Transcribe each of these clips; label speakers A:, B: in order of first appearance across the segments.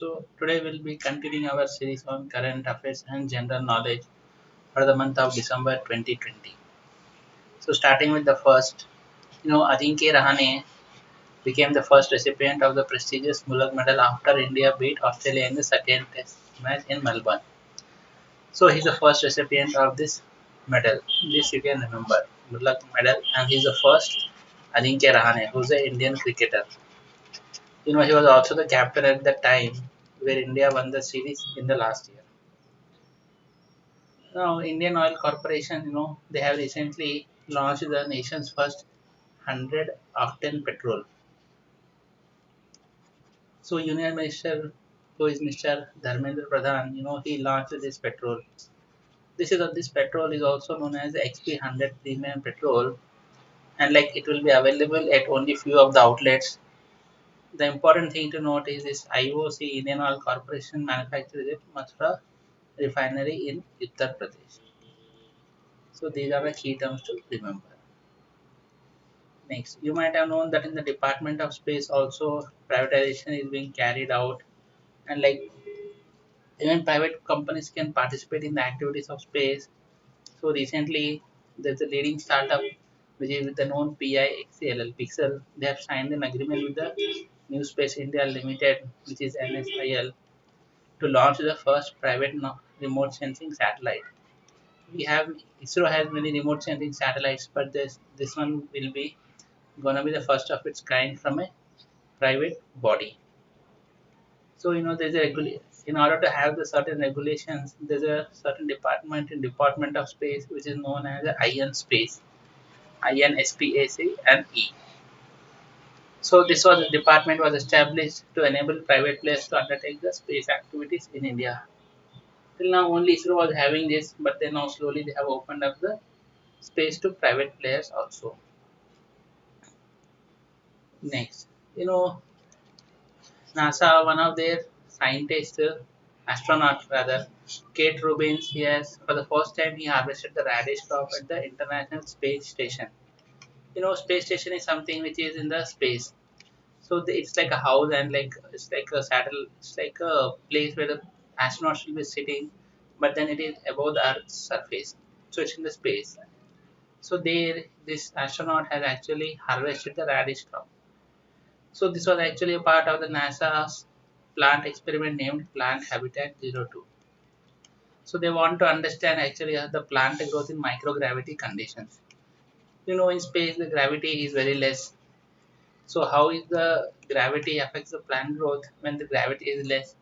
A: So today we'll be continuing our series on current affairs and general knowledge for the month of December 2020. So starting with the first, Adinkye Rahane became the first recipient of the prestigious Mulak medal after India beat Australia in the second test match in Melbourne. So he's the first recipient of this medal. This you can remember, Mulak medal, and he's the first Adinkye Rahane, who's an Indian cricketer. He was also the captain at the time where India won the series in the last year. Now, Indian Oil Corporation, they have recently launched the nation's first 100 octane petrol. So, Union Minister, who is Mr. Dharmendra Pradhan, he launched this petrol. This petrol is also known as the XP100 premium petrol, and like it will be available at only few of the outlets. The important thing to note is this IOC Indian Oil Corporation manufactures it Mathura refinery in Uttar Pradesh. So these are the key terms to remember. Next, you might have known that in the Department of Space also privatization is being carried out, and like even private companies can participate in the activities of space. So recently, there's a leading startup which is with the known PIXL Pixel. They have signed an agreement with the New Space India Limited, which is NSIL, to launch the first private remote sensing satellite. We have ISRO has many remote sensing satellites, but this one will be gonna be the first of its kind from a private body. So there's a in order to have the certain regulations, there's a certain department in Department of Space which is known as the IN Space, INSPAC and E. So this was a department was established to enable private players to undertake the space activities in India. Till now only ISRO was having this, but then now slowly they have opened up the space to private players also. Next, NASA, one of their scientists, astronaut rather, Kate Rubins, he has for the first time he harvested the radish crop at the International Space Station. Space station is something which is in the space. So it's like a house and like it's like a saddle. It's like a place where the astronauts will be sitting, but then it is above the Earth's surface. So it's in the space. So there, this astronaut has actually harvested the radish crop. So this was actually a part of the NASA's plant experiment named Plant Habitat 02. So they want to understand actually the plant growth in microgravity conditions. In space the gravity is very less. So how is the gravity affects the plant growth when the gravity is less?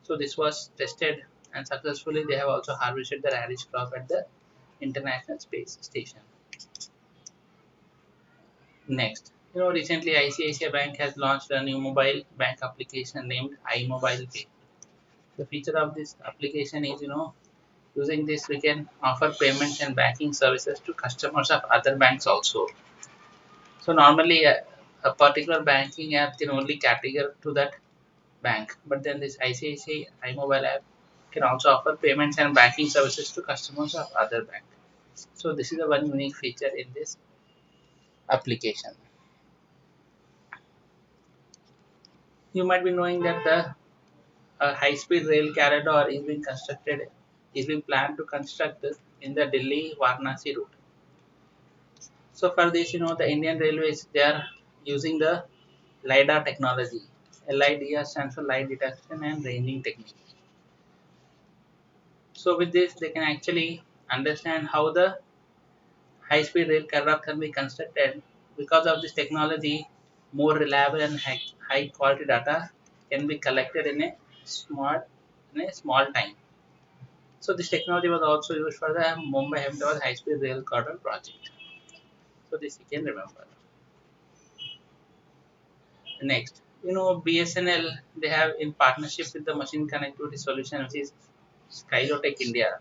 A: So this was tested and successfully they have also harvested the radish crop at the International Space Station. Next, recently ICICI Bank has launched a new mobile bank application named iMobile Pay. The feature of this application is, using this we can offer payments and banking services to customers of other banks also. So normally a particular banking app can only cater to that bank, but then this ICICI iMobile app can also offer payments and banking services to customers of other bank. So this is a one unique feature in this application. You might be knowing that the high-speed rail corridor is being planned to construct in the Delhi Varanasi route. So for this, the Indian Railways they are using the LiDAR technology. LIDAR stands for light detection and ranging technique. So with this, they can actually understand how the high-speed rail corridor can be constructed. Because of this technology, more reliable and high quality data can be collected in a small time. So this technology was also used for the Mumbai Ahmedabad high-speed rail corridor project. So this you can remember. Next, BSNL they have in partnership with the machine connectivity solution which is Skylotech India.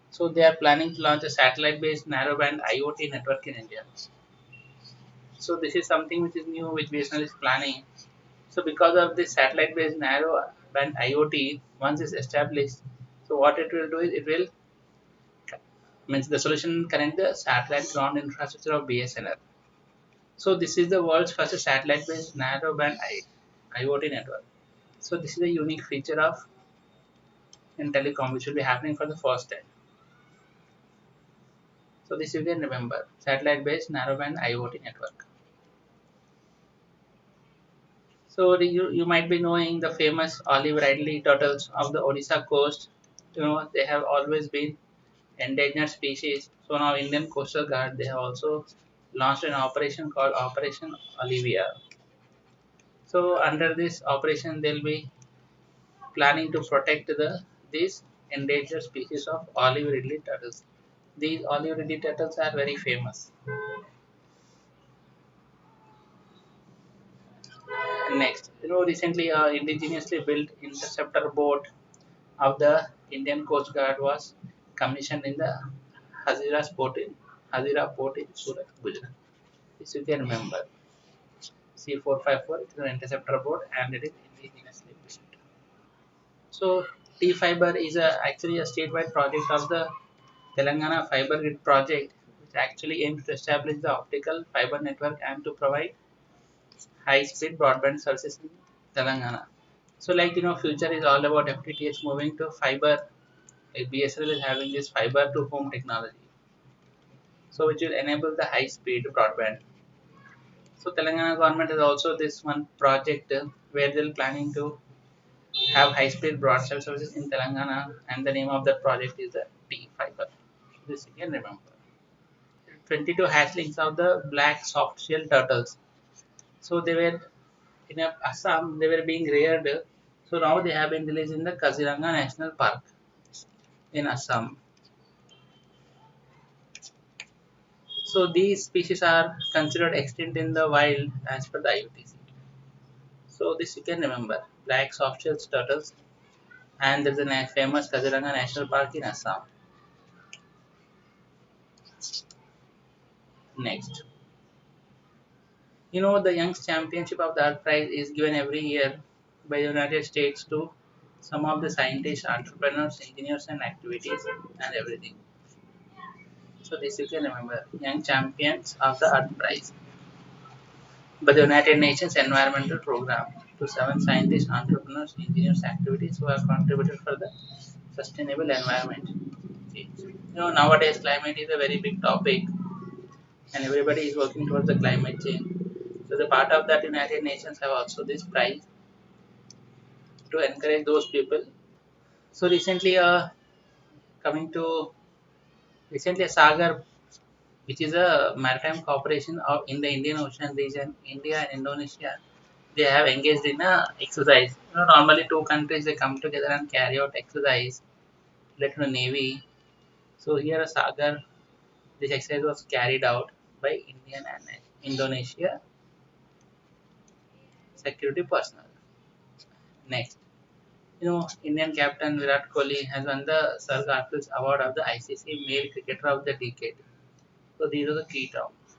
A: So they are planning to launch a satellite-based narrowband IoT network in India. So this is something which is new which BSNL is planning. So because of this satellite-based narrowband IoT, once it's established, so what it will do is it will means the solution connect the satellite ground infrastructure of BSNL. So this is the world's first satellite-based narrowband IoT network. So this is a unique feature of in telecom which will be happening for the first time. So this you can remember, satellite based narrowband IoT network. So you might be knowing the famous olive ridley turtles of the Odisha coast. They have always been endangered species. So now Indian Coastal Guard, they have also launched an operation called Operation Olivia. So under this operation, they'll be planning to protect these endangered species of olive ridley turtles. These olive ridley turtles are very famous. Next, recently indigenously built interceptor boat of the Indian Coast Guard was commissioned in the Hazira port in Surat, Gujarat. This you can remember. C454 is an interceptor boat and it is indigenously built. So T-Fiber is actually a statewide project of the Telangana Fiber Grid project, which actually aims to establish the optical fiber network and to provide high-speed broadband services in Telangana. So, future is all about FTTH moving to fiber. Like BSNL is having this fiber to home technology, so which will enable the high-speed broadband. So, Telangana government has also this one project where they're planning to have high-speed broadband services in Telangana, and the name of that project is the T Fiber. This you can remember. 22 hatchlings of the black soft shell turtles. So they were in Assam. They were being reared. So now they have been released in the Kaziranga National Park in Assam. So these species are considered extinct in the wild as per the IUTC. So this you can remember. Black soft shell turtles, and there's a famous Kaziranga National Park in Assam. Next, the Young's Championship of the Earth Prize is given every year by the United States to some of the scientists, entrepreneurs, engineers, and activities and everything. So this you can remember, Young Champions of the Earth Prize by the United Nations Environmental Program to 7 scientists, entrepreneurs, engineers, activities who have contributed for the sustainable environment change. Nowadays climate is a very big topic and everybody is working towards the climate change. So the part of that United Nations have also this prize to encourage those people. So coming to recently a Sagar, which is a maritime cooperation in the Indian Ocean region, India and Indonesia, they have engaged in a exercise. Normally two countries they come together and carry out exercise related to navy. So here a Sagar, this exercise was carried out by Indian and Indonesia security personnel. Next, Indian captain Virat Kohli has won the Sir Garfield's Award of the ICC Male Cricketer of the Decade. So these are the key terms.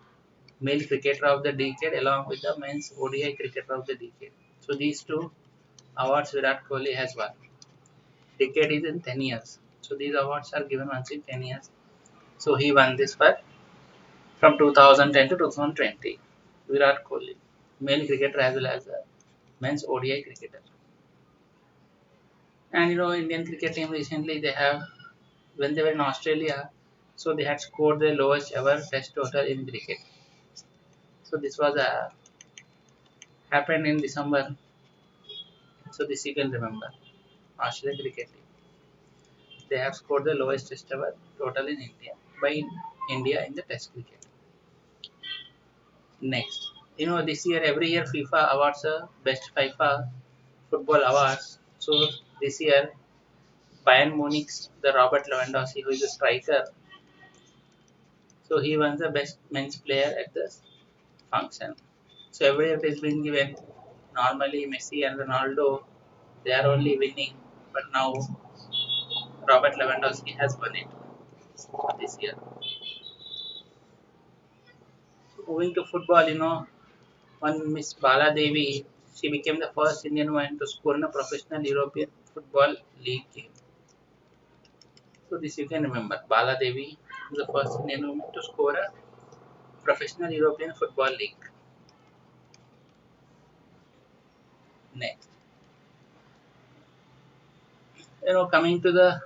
A: Male Cricketer of the Decade along with the Men's ODI Cricketer of the Decade. So these two awards Virat Kohli has won. Decade is in 10 years. So these awards are given once in 10 years. So he won this for from 2010 to 2020. Virat Kohli, male cricketer as well as a men's ODI cricketer. And Indian cricket team recently they have when they were in Australia, so they had scored the lowest ever test total in cricket. So this was happened in December. So this you can remember. Australian cricket team. They have scored the lowest test ever total in India by India in the test cricket. Next, this year every year FIFA awards a best FIFA football awards. So this year Bayern Munich's the Robert Lewandowski who is a striker. So he won the best men's player at the function. So every year it is being given. Normally Messi and Ronaldo they are only winning, but now Robert Lewandowski has won it this year. Moving to football, one Miss Bala Devi, she became the first Indian woman to score in a professional European football league game. So this you can remember. Bala Devi is the first Indian woman to score a professional European football league. Next. Coming to the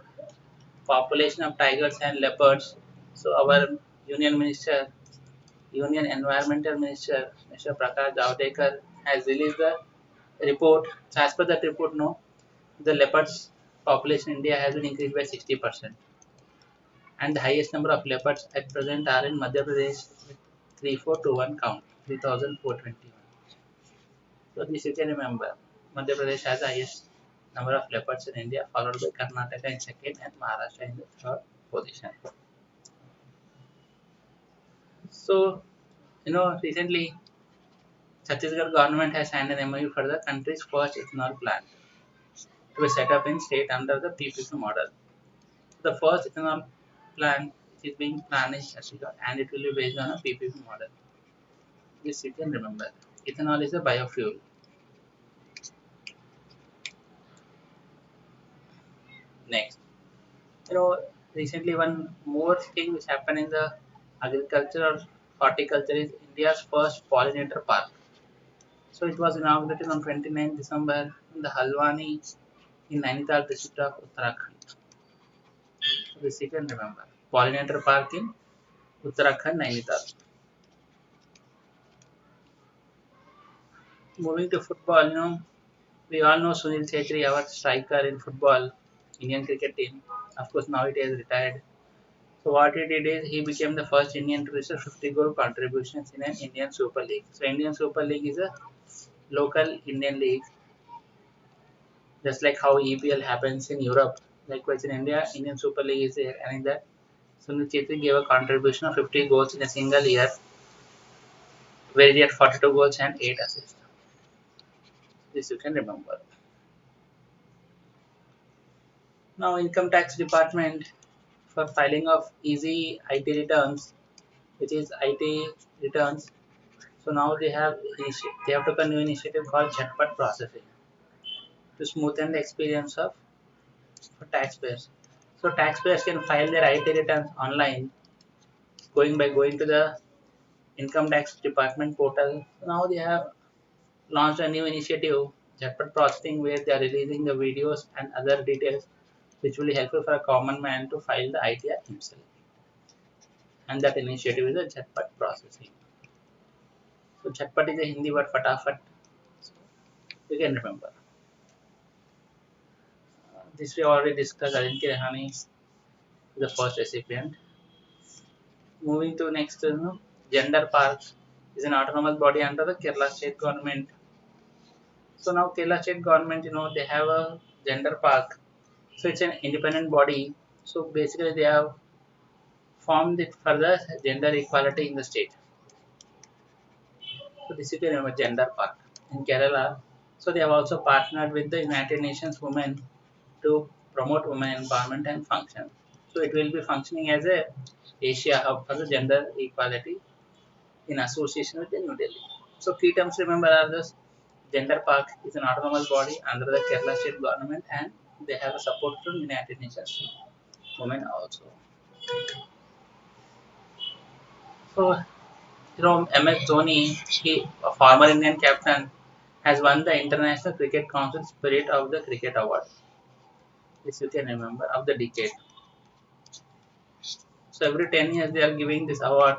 A: population of tigers and leopards, so our Union Minister, Union Environmental Minister, Mr. Prakash Javadekar, has released the report. So as per that report, no, the leopards population in India has been increased by 60%, and the highest number of leopards at present are in Madhya Pradesh with 3421 count, 3421. So this you can remember. Madhya Pradesh has the highest number of leopards in India, followed by Karnataka in second and Maharashtra in the third position. So, recently Chhattisgarh government has signed an MOU for the country's first ethanol plant to be set up in state under the PPP model. The first ethanol plant is being planned in Chhattisgarh and it will be based on a PPP model. This you can remember. Ethanol is a biofuel. Next, you know, recently one more thing which happened in the agriculture or horticulture is India's first pollinator park. So it was inaugurated on 29 December in the Halwani in Nainital district of Uttarakhand. So this you can remember. Pollinator park in Uttarakhand, Nainital. Moving to football, we all know Sunil Chhetri, our striker in football, Indian cricket team. Of course, now it has retired. So what he did is he became the first Indian to reach 50 goal contributions in an Indian Super League. So Indian Super League is a local Indian league, just like how EPL happens in Europe. Likewise in India, Indian Super League is there, and in that Sunil Chhetri gave a contribution of 50 goals in a single year, where he had 42 goals and 8 assists. This you can remember. Now, Income Tax Department for filing of easy IT returns, which is IT returns. So now they have took a new initiative called Chatbot processing to smoothen the experience of for taxpayers. So taxpayers can file their IT returns online, going to the Income Tax Department portal. So now they have launched a new initiative, Chatbot processing, where they are releasing the videos and other details, which will be helpful for a common man to file the ITR himself. And that initiative is a Chatbot processing. So Chatpat is a Hindi word fatafat. So you can remember. This we already discussed. Aditya Rehani is the first recipient. Moving to next, Gender Park is an autonomous body under the Kerala state government. So now Kerala state government, they have a gender park. So it's an independent body. So basically they have formed it for the gender equality in the state. So this is a gender park in Kerala. So they have also partnered with the United Nations Women to promote women empowerment and function. So it will be functioning as a Asia hub for the gender equality in association with the New Delhi. So key terms remember are this: Gender Park is an autonomous body under the Kerala state government and they have a support from United Nations Women also. So MS Dhoni, a former Indian captain, has won the International Cricket Council Spirit of the Cricket Award. This you can remember of the decade. So every 10 years they are giving this award,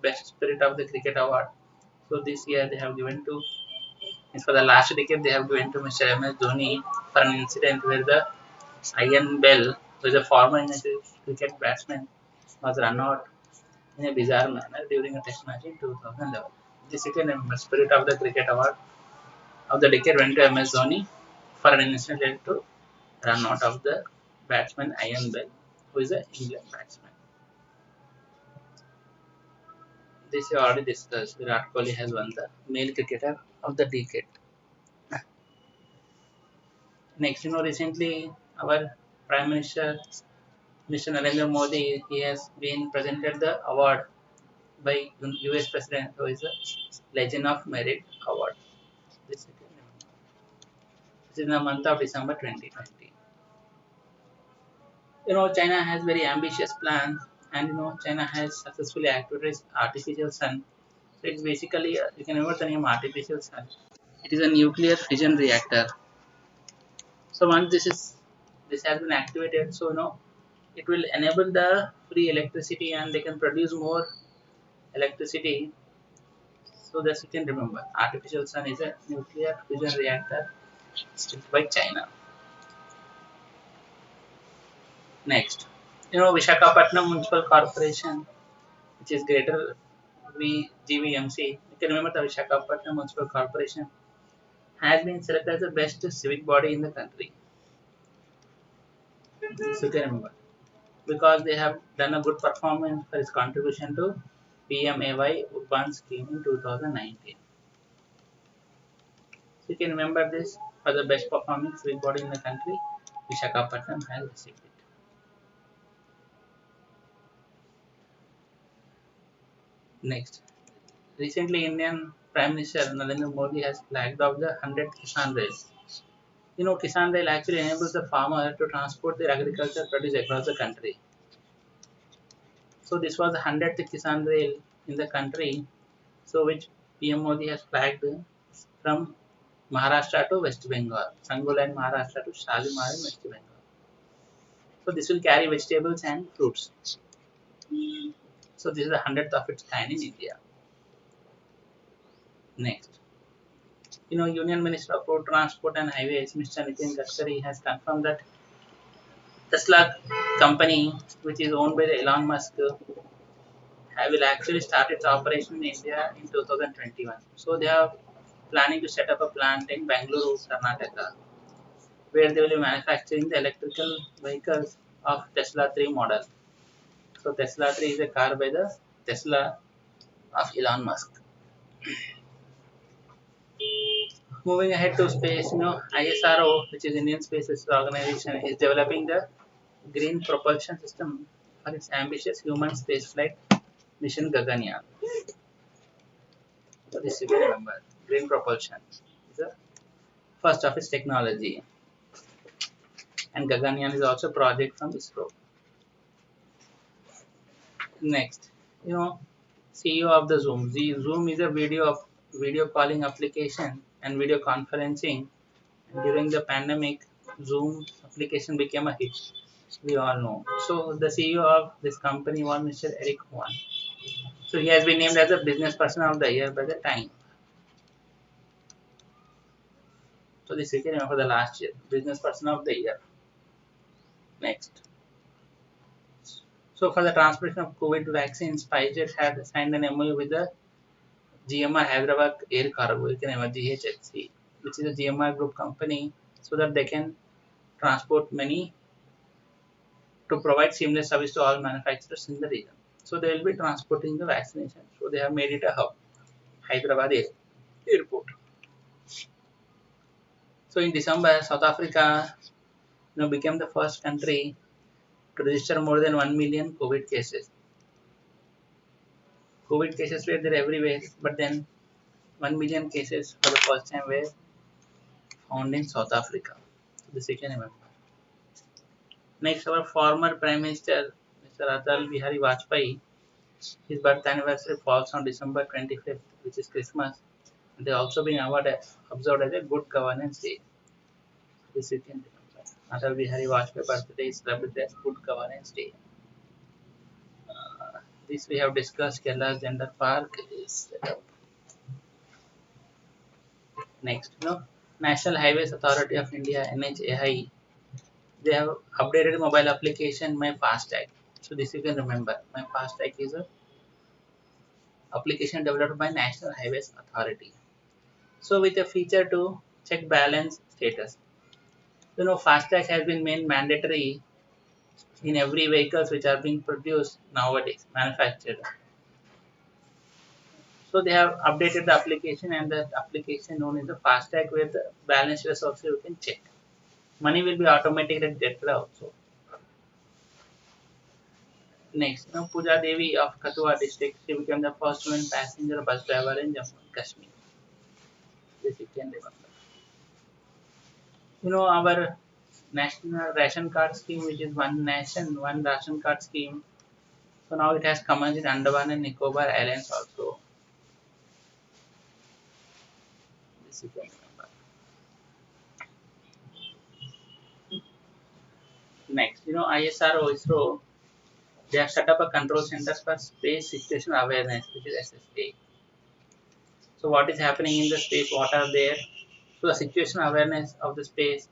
A: Best Spirit of the Cricket Award. So this year they have given to, for the last decade they have given to Mr. MS Dhoni for an incident where the Ian Bell, who is a former United cricket batsman, was run out in a bizarre manner during a test match in 2011. This you can remember, Spirit of the Cricket Award of the decade went to MS Dhoni for an incident to run out of the batsman Ian Bell, who is an England batsman. This we already discussed. Virat Kohli has won the male cricketer of the decade. Next, recently our Prime Minister, Mr. Narendra Modi, he has been presented the award by US President, who is a Legend of Merit Award. This is in the month of December 2020. China has very ambitious plans, and China has successfully activated its artificial sun. So it's basically, you can remember the name artificial sun. It is a nuclear fission reactor. So once this is this has been activated, so it will enable the free electricity and they can produce more electricity. So that you can remember, artificial sun is a nuclear fusion reactor built by China. Next, Vishakhapatnam Municipal Corporation, which is greater GVMC. You can remember the Vishakhapatnam Municipal Corporation has been selected as the best civic body in the country. So you can remember, because they have done a good performance for its contribution to PMAY Urban scheme in 2019. So you can remember this, for the best performing civic body in the country, Vishakhapatnam has received it. Next, recently Indian Prime Minister Narendra Modi has flagged off the 100th Kisan Rail. Kisan Rail actually enables the farmer to transport their agricultural produce across the country. So this was the 100th Kisan Rail in the country, so which PM Modi has flagged from Maharashtra to West Bengal, Sangul and Maharashtra to Shalimar in West Bengal. So this will carry vegetables and fruits. So this is the 100th of its kind in India. Next, Union Minister of Road Transport and Highways, Mr. Nitin Gadkari, has confirmed that Tesla company, which is owned by Elon Musk, will actually start its operation in India in 2021. So they are planning to set up a plant in Bangalore, Karnataka, where they will be manufacturing the electrical vehicles of Tesla 3 model. So Tesla 3 is a car by the Tesla of Elon Musk. Moving ahead to space, ISRO, which is Indian Space Research Organization, is developing the green propulsion system for its ambitious human spaceflight mission Gaganyaan. So this you can remember. Green propulsion is the first of its technology, and Gaganyaan is also a project from ISRO. Next, CEO of the Zoom. The Zoom is a video calling application and video conferencing. And during the pandemic, Zoom application became a hit. We all know. So the CEO of this company was Mr. Eric Yuan. So he has been named as a business person of the year by the Time. So this is for the last year, business person of the year. Next. So for the transportation of COVID vaccines, Pfizer had signed an MOU with the GMR Hyderabad Air Cargo, you can remember GHHC, which is a GMR group company, so that they can transport many to provide seamless service to all manufacturers in the region. So they will be transporting the vaccination. So they have made it a hub, Hyderabad Airport. So in December, South Africa became the first country to register more than 1 million COVID cases. COVID cases were there everywhere, but then 1 million cases for the first time were found in South Africa. So this you can remember. Next, our former Prime Minister, Mr. Atal Bihari Vajpayee, his birth anniversary falls on December 25th, which is Christmas. They also been observed as a good governance day. This you can remember. Atal Bihari Vajpayee birthday is celebrated as Good Governance Day. This we have discussed. Kerala's gender park is set up. Next, National Highways Authority of India (NHAI), they have updated mobile application My Fastag. So this you can remember. My Fastag is a application developed by National Highways Authority. So with a feature to check balance status. Fastag has been made mandatory in every vehicles which are being produced nowadays, manufactured. So they have updated the application, and the application known as the Fastag, where the balance status also you can check. Money will be automatically deducted also. Next, Pooja Devi of Kathua district, she became the first woman passenger bus driver in Jammu and Kashmir. This you can remember. Our national ration card scheme, which is one nation, one ration card scheme. So now it has come in Andaman and Nicobar Islands also. This you can remember. Next, ISRO, ISRO, they have set up a control center for space situation awareness, which is SSA. So what is happening in the space? What are there? So the situation awareness of the space.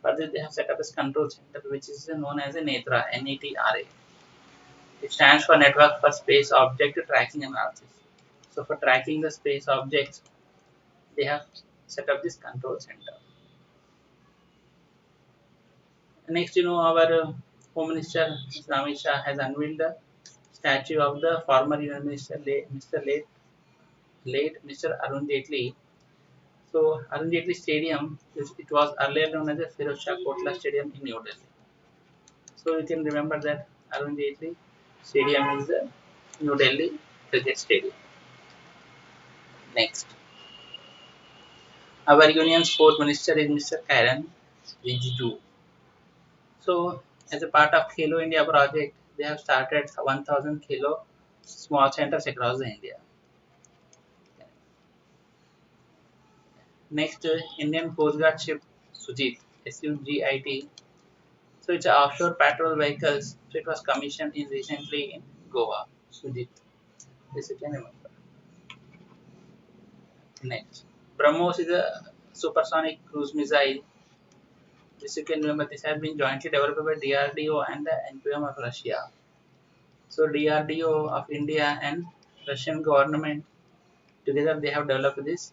A: For this, they have set up a control center, which is known as a NETRA, NETRA. It stands for Network for Space Object Tracking Analysis. So for tracking the space objects, they have set up this control center. Next, our Home Minister Mr. Amit Shah has unveiled the statue of the former Union Minister, Mr. Late Mr. Arun Jaitley. So Arun Jaitley Stadium, it was earlier known as the Firoz Shah Kotla Stadium in New Delhi. So you can remember that Arun Jaitley Stadium is the New Delhi Cricket Stadium. Next, our Union Sport Minister is Mr. Kiran Rijiju. So as a part of Khelo India project, they have started 1,000 Khelo small centers across the India. Next, Indian Coast Guard ship Sujit, SUGIT. So it's a offshore patrol vehicles. So it was commissioned in recently in Goa. Sujit. This you can remember. Next, BrahMos is a supersonic cruise missile. This you can remember. This has been jointly developed by DRDO and the NPM of Russia. So DRDO of India and Russian government together they have developed this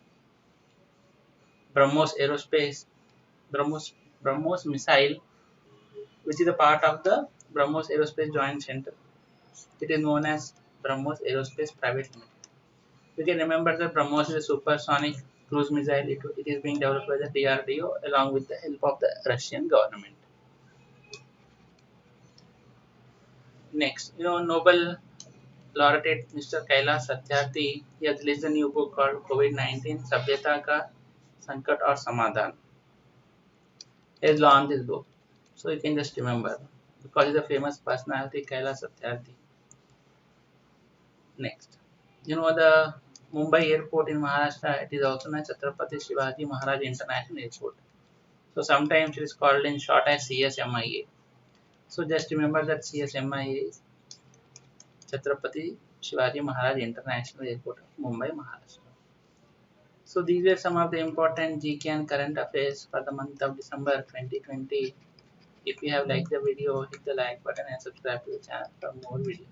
A: BrahMos aerospace BrahMos missile, which is a part of the BrahMos Aerospace Joint Center. It is known as BrahMos Aerospace Private Limited. You can remember that BrahMos is a supersonic cruise missile. It is being developed by the DRDO along with the help of the Russian government. Next, Nobel laureate Mr. Kailash Satyarthi, he has released a new book called COVID-19 Sabhyata Ka Sankat or Samadhan. He has launched this book. So you can just remember because he's a famous personality, Kailash Satyarthi. Next, the Mumbai airport in Maharashtra, it is also known as Chhatrapati Shivaji Maharaj International Airport. So sometimes it is called in short as CSMIA. So just remember that CSMIA is Chhatrapati Shivaji Maharaj International Airport of Mumbai, Maharashtra. So these were some of the important GK and current affairs for the month of December 2020. If you have liked the video, hit the like button and subscribe to the channel for more videos.